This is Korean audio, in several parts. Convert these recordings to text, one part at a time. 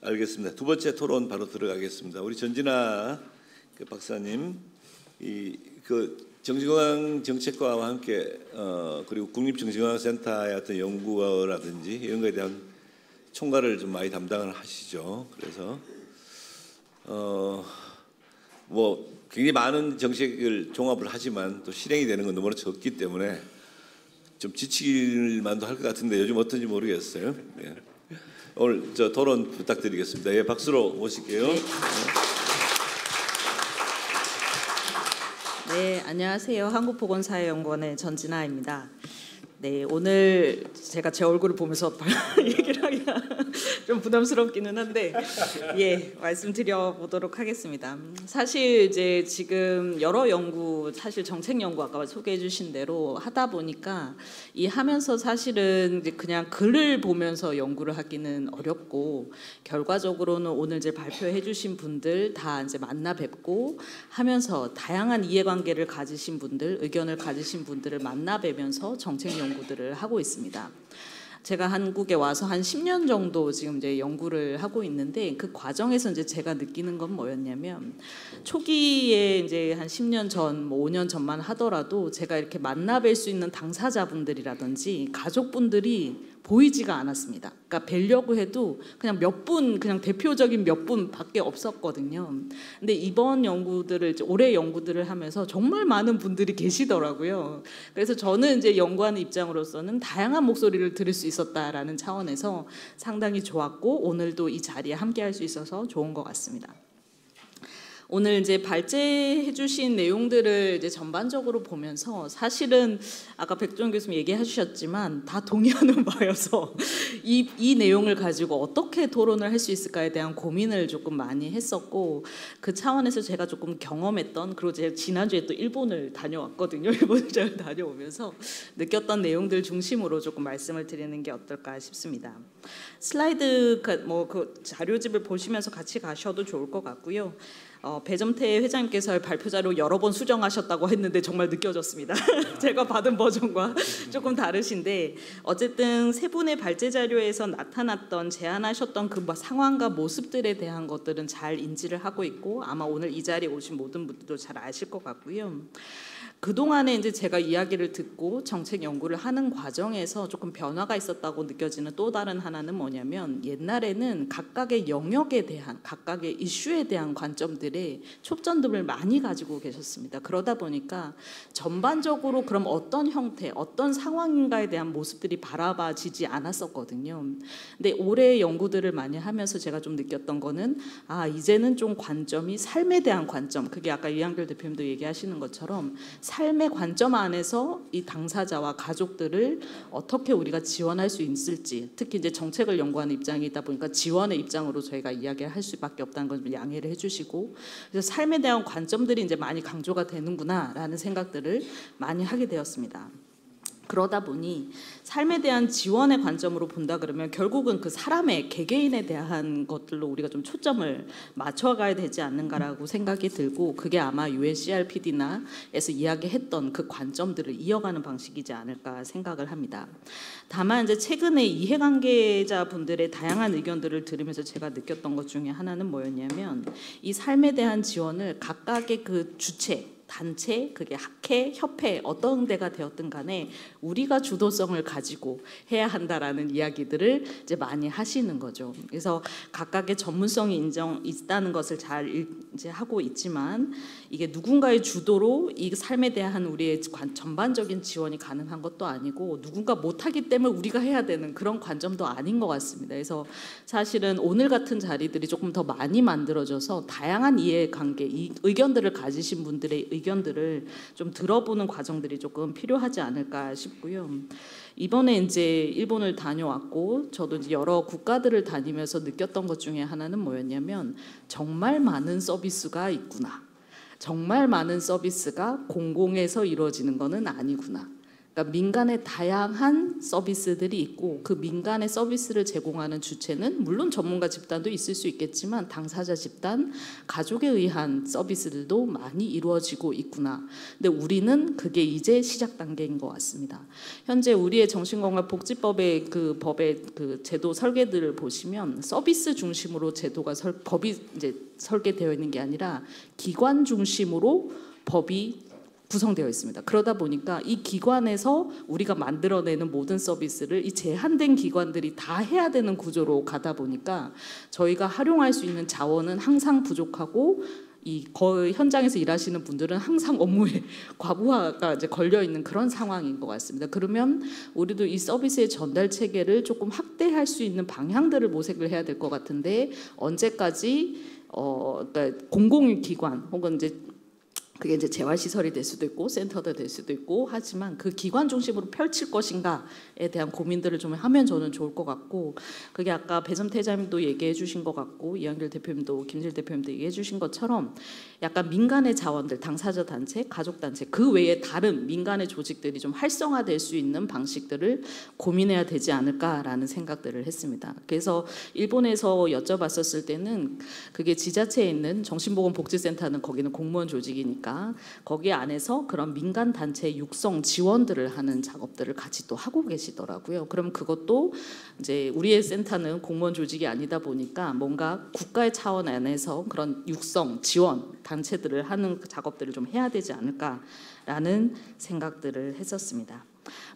알겠습니다. 두 번째 토론 바로 들어가겠습니다. 우리 전진아 박사님, 정신건강 정책과와 함께 그리고 국립정신건강센터의 어떤 연구라든지 이런 거에 대한 총괄을 좀 많이 담당을 하시죠. 그래서 뭐 굉장히 많은 정책을 종합을 하지만 또 실행이 되는 건 너무나 적기 때문에 좀 지칠 만도 할 것 같은데 요즘 어떤지 모르겠어요. 네. 오늘 저 토론 부탁드리겠습니다. 예, 박수로 모실게요. 네, 안녕하세요. 한국보건사회연구원의 전진아입니다. 네, 오늘 제가 제 얼굴을 보면서 얘기를 하기가 좀 부담스럽기는 한데, 예, 말씀드려 보도록 하겠습니다. 사실 이제 지금 여러 연구, 사실 정책 연구 아까 소개해 주신 대로 하다 보니까 이 하면서 사실은 이제 그냥 글을 보면서 연구를 하기는 어렵고, 결과적으로는 오늘 이제 발표해 주신 분들 다 이제 만나 뵙고 하면서 다양한 이해관계를 가지신 분들, 의견을 가지신 분들을 만나 뵈면서 정책 연구들을 하고 있습니다. 제가 한국에 와서 한 10년 정도 지금 이제 연구를 하고 있는데, 그 과정에서 이제 제가 느끼는 건 뭐였냐면, 초기에 이제 한 10년 전, 뭐 5년 전만 하더라도 제가 이렇게 만나 뵐 수 있는 당사자분들이라든지 가족분들이 보이지가 않았습니다. 그러니까 뵈려고 해도 그냥 몇 분, 그냥 대표적인 몇 분밖에 없었거든요. 근데 이번 연구들을, 올해 연구들을 하면서 정말 많은 분들이 계시더라고요. 그래서 저는 이제 연구하는 입장으로서는 다양한 목소리를 들을 수 있었다라는 차원에서 상당히 좋았고, 오늘도 이 자리에 함께할 수 있어서 좋은 것 같습니다. 오늘 이제 발제해 주신 내용들을 이제 전반적으로 보면서 사실은 아까 백종원 교수님 얘기해 주셨지만 다 동의하는 바여서 이 내용을 가지고 어떻게 토론을 할 수 있을까에 대한 고민을 조금 많이 했었고, 그 차원에서 제가 조금 경험했던, 그리고 제가 지난주에 또 일본을 다녀왔거든요. 일본을 잘 다녀오면서 느꼈던 내용들 중심으로 조금 말씀을 드리는 게 어떨까 싶습니다. 슬라이드 그 자료집을 보시면서 같이 가셔도 좋을 것 같고요. 배점태 회장님께서 발표 자료 여러 번 수정하셨다고 했는데 정말 느껴졌습니다. 제가 받은 버전과 조금 다르신데, 어쨌든 세 분의 발제 자료에서 나타났던, 제안하셨던 그 상황과 모습들에 대한 것들은 잘 인지를 하고 있고, 아마 오늘 이 자리에 오신 모든 분들도 잘 아실 것 같고요. 그동안에 이제 제가 이야기를 듣고 정책 연구를 하는 과정에서 조금 변화가 있었다고 느껴지는 또 다른 하나는 뭐냐면, 옛날에는 각각의 영역에 대한, 각각의 이슈에 대한 관점들에 초점들을 많이 가지고 계셨습니다. 그러다 보니까 전반적으로 그럼 어떤 형태, 어떤 상황인가에 대한 모습들이 바라봐지지 않았었거든요. 근데 올해 연구들을 많이 하면서 제가 좀 느꼈던 거는, 이제는 좀 관점이 삶에 대한 관점, 그게 아까 이한결 대표님도 얘기하시는 것처럼 삶의 관점 안에서 이 당사자와 가족들을 어떻게 우리가 지원할 수 있을지, 특히 이제 정책을 연구하는 입장이다 보니까 지원의 입장으로 저희가 이야기를 할 수밖에 없다는 걸 좀 양해를 해주시고, 그래서 삶에 대한 관점들이 이제 많이 강조가 되는구나라는 생각들을 많이 하게 되었습니다. 그러다 보니 삶에 대한 지원의 관점으로 본다 그러면 결국은 그 사람의 개개인에 대한 것들로 우리가 좀 초점을 맞춰가야 되지 않는가라고 생각이 들고, 그게 아마 UNCRPD나에서 이야기했던 그 관점들을 이어가는 방식이지 않을까 생각을 합니다. 다만 이제 최근에 이해관계자분들의 다양한 의견들을 들으면서 제가 느꼈던 것 중에 하나는 뭐였냐면, 이 삶에 대한 지원을 각각의 그 주체, 단체, 그게 학회, 협회, 어떤 데가 되었든 간에 우리가 주도성을 가지고 해야 한다라는 이야기들을 이제 많이 하시는 거죠. 그래서 각각의 전문성이 있다는 것을 잘 이제 하고 있지만, 이게 누군가의 주도로 이 삶에 대한 우리의 전반적인 지원이 가능한 것도 아니고, 누군가 못하기 때문에 우리가 해야 되는 그런 관점도 아닌 것 같습니다. 그래서 사실은 오늘 같은 자리들이 조금 더 많이 만들어져서 다양한 이해관계, 의견들을 가지신 분들의 의견들을 좀 들어보는 과정들이 조금 필요하지 않을까 싶고요. 이번에 이제 일본을 다녀왔고, 저도 이제 여러 국가들을 다니면서 느꼈던 것 중에 하나는 뭐였냐면, 정말 많은 서비스가 있구나. 정말 많은 서비스가 공공에서 이루어지는 것은 아니구나. 그러니까 민간의 다양한 서비스들이 있고 그 민간의 서비스를 제공하는 주체는 물론 전문가 집단도 있을 수 있겠지만 당사자 집단, 가족에 의한 서비스들도 많이 이루어지고 있구나. 근데 우리는 그게 이제 시작 단계인 것 같습니다. 현재 우리의 정신건강복지법의 그 법의 그 제도 설계들을 보시면 서비스 중심으로 제도가 법이 이제 설계되어 있는 게 아니라 기관 중심으로 법이 구성되어 있습니다. 그러다 보니까 이 기관에서 우리가 만들어내는 모든 서비스를 이 제한된 기관들이 다 해야 되는 구조로 가다 보니까 저희가 활용할 수 있는 자원은 항상 부족하고 이 거의 현장에서 일하시는 분들은 항상 업무에 과부하가 이제 걸려 있는 그런 상황인 것 같습니다. 그러면 우리도 이 서비스의 전달 체계를 조금 확대할 수 있는 방향들을 모색을 해야 될 것 같은데 언제까지 그러니까 공공기관 혹은 이제 그게 이제 재활시설이 될 수도 있고 센터도 될 수도 있고 하지만 그 기관 중심으로 펼칠 것인가에 대한 고민들을 좀 하면 저는 좋을 것 같고 그게 아까 배점태 회장님도 얘기해 주신 것 같고 이한길 대표님도 김질 대표님도 얘기해 주신 것처럼 약간 민간의 자원들, 당사자 단체, 가족 단체 그 외에 다른 민간의 조직들이 좀 활성화될 수 있는 방식들을 고민해야 되지 않을까라는 생각들을 했습니다. 그래서 일본에서 여쭤봤었을 때는 그게 지자체에 있는 정신보건복지센터는 거기는 공무원 조직이니까 거기 안에서 그런 민간 단체 육성 지원들을 하는 작업들을 같이 또 하고 계시더라고요. 그럼 그것도 이제 우리의 센터는 공무원 조직이 아니다 보니까 뭔가 국가의 차원 안에서 그런 육성 지원 단체들을 하는 작업들을 좀 해야 되지 않을까라는 생각들을 했었습니다.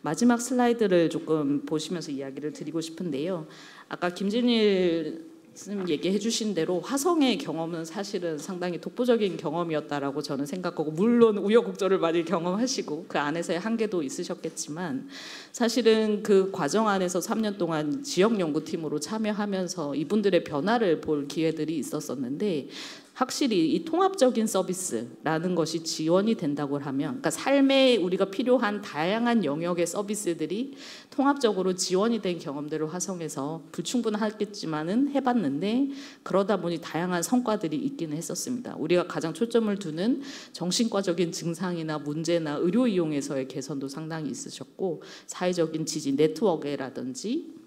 마지막 슬라이드를 조금 보시면서 이야기를 드리고 싶은데요. 아까 김진일 스님 얘기해 주신 대로 화성의 경험은 사실은 상당히 독보적인 경험이었다라고 저는 생각하고 물론 우여곡절을 많이 경험하시고 그 안에서의 한계도 있으셨겠지만 사실은 그 과정 안에서 3년 동안 지역연구팀으로 참여하면서 이분들의 변화를 볼 기회들이 있었었는데 확실히 이 통합적인 서비스라는 것이 지원이 된다고 하면 그러니까 삶에 우리가 필요한 다양한 영역의 서비스들이 통합적으로 지원이 된 경험들을 화성에서 불충분하겠지만은 해봤는데 그러다 보니 다양한 성과들이 있기는 했었습니다. 우리가 가장 초점을 두는 정신과적인 증상이나 문제나 의료 이용에서의 개선도 상당히 있으셨고 사회적인 지지 네트워크라든지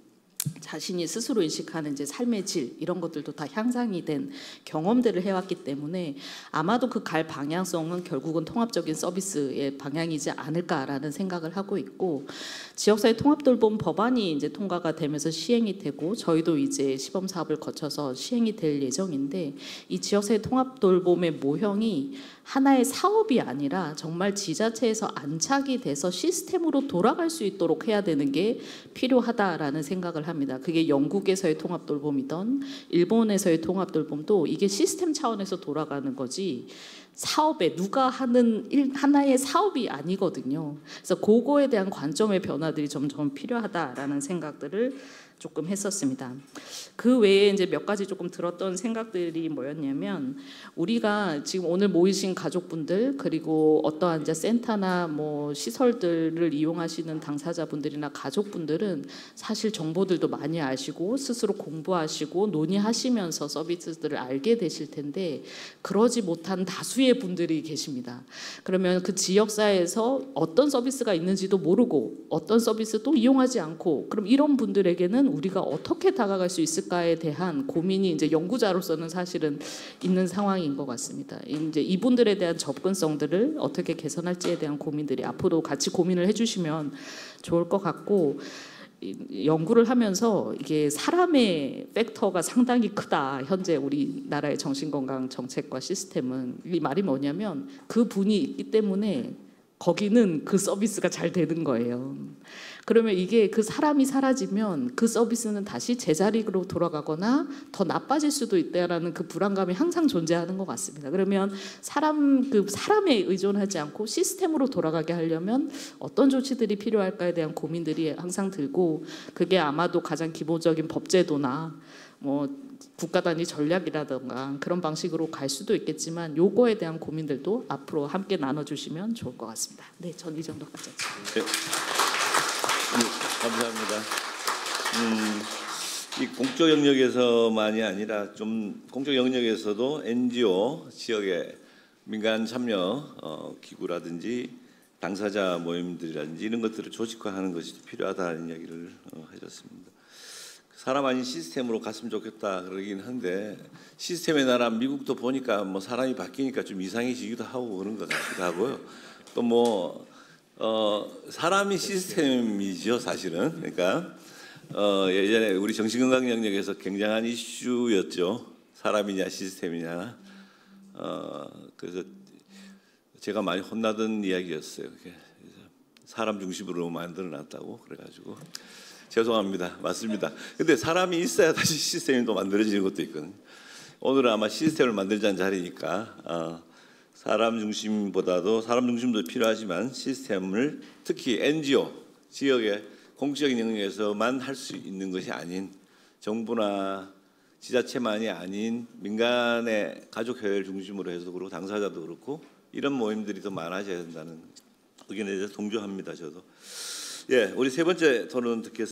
자신이 스스로 인식하는 이제 삶의 질 이런 것들도 다 향상이 된 경험들을 해왔기 때문에 아마도 그 갈 방향성은 결국은 통합적인 서비스의 방향이지 않을까라는 생각을 하고 있고 지역사회 통합돌봄 법안이 이제 통과가 되면서 시행이 되고 저희도 이제 시범 사업을 거쳐서 시행이 될 예정인데 이 지역사회 통합돌봄의 모형이 하나의 사업이 아니라 정말 지자체에서 안착이 돼서 시스템으로 돌아갈 수 있도록 해야 되는 게 필요하다라는 생각을 합니다. 그게 영국에서의 통합돌봄이던 일본에서의 통합돌봄도 이게 시스템 차원에서 돌아가는 거지 사업에 누가 하는 하나의 사업이 아니거든요. 그래서 그거에 대한 관점의 변화들이 점점 필요하다라는 생각들을 조금 했었습니다. 그 외에 이제 몇 가지 조금 들었던 생각들이 뭐였냐면 우리가 지금 오늘 모이신 가족분들 그리고 어떠한 이제 센터나 뭐 시설들을 이용하시는 당사자분들이나 가족분들은 사실 정보들도 많이 아시고 스스로 공부하시고 논의하시면서 서비스들을 알게 되실 텐데 그러지 못한 다수의 분들이 계십니다. 그러면 그 지역사회에서 어떤 서비스가 있는지도 모르고 어떤 서비스도 이용하지 않고 그럼 이런 분들에게는 우리가 어떻게 다가갈 수 있을까에 대한 고민이 이제 연구자로서는 사실은 있는 상황인 것 같습니다. 이제 이분들에 대한 접근성들을 어떻게 개선할지에 대한 고민들이 앞으로 같이 고민을 해주시면 좋을 것 같고 연구를 하면서 이게 사람의 팩터가 상당히 크다. 현재 우리나라의 정신건강 정책과 시스템은 이 말이 뭐냐면 그 분이 있기 때문에 거기는 그 서비스가 잘 되는 거예요. 그러면 이게 그 사람이 사라지면 그 서비스는 다시 제자리로 돌아가거나 더 나빠질 수도 있다라는 그 불안감이 항상 존재하는 것 같습니다. 그러면 사람에 의존하지 않고 시스템으로 돌아가게 하려면 어떤 조치들이 필요할까에 대한 고민들이 항상 들고 그게 아마도 가장 기본적인 법제도나 뭐 국가 단위 전략이라든가 그런 방식으로 갈 수도 있겠지만 요거에 대한 고민들도 앞으로 함께 나눠주시면 좋을 것 같습니다. 네, 전 이 정도까지 했습니다. 네, 감사합니다. 이 공적 영역에서만이 아니라 좀 공적 영역에서도 NGO 지역의 민간 참여 기구라든지 당사자 모임들이라든지 이런 것들을 조직화하는 것이 필요하다는 이야기를 해줬습니다. 사람 아닌 시스템으로 갔으면 좋겠다 그러긴 한데 시스템의 나라 미국도 보니까 뭐 사람이 바뀌니까 좀 이상해지기도 하고 그런 것 같기도 하고요. 또 뭐 사람이 시스템이죠 사실은. 그러니까 예전에 우리 정신건강 영역에서 굉장한 이슈였죠. 사람이냐 시스템이냐. 그래서 제가 많이 혼나던 이야기였어요. 그래서 사람 중심으로 만들어놨다고 그래가지고 죄송합니다. 맞습니다. 근데 사람이 있어야 다시 시스템이 또 만들어지는 것도 있거든요. 오늘은 아마 시스템을 만들자는 자리니까 사람 중심보다도 사람 중심도 필요하지만 시스템을 특히 NGO 지역의 공적인 영역에서만 할 수 있는 것이 아닌 정부나 지자체만이 아닌 민간의 가족 협의를 중심으로 해서 그렇고 당사자도 그렇고 이런 모임들이 더 많아져야 된다는 의견에 대해서 동조합니다. 저도. 예, 우리 세 번째 토론 듣겠습니다.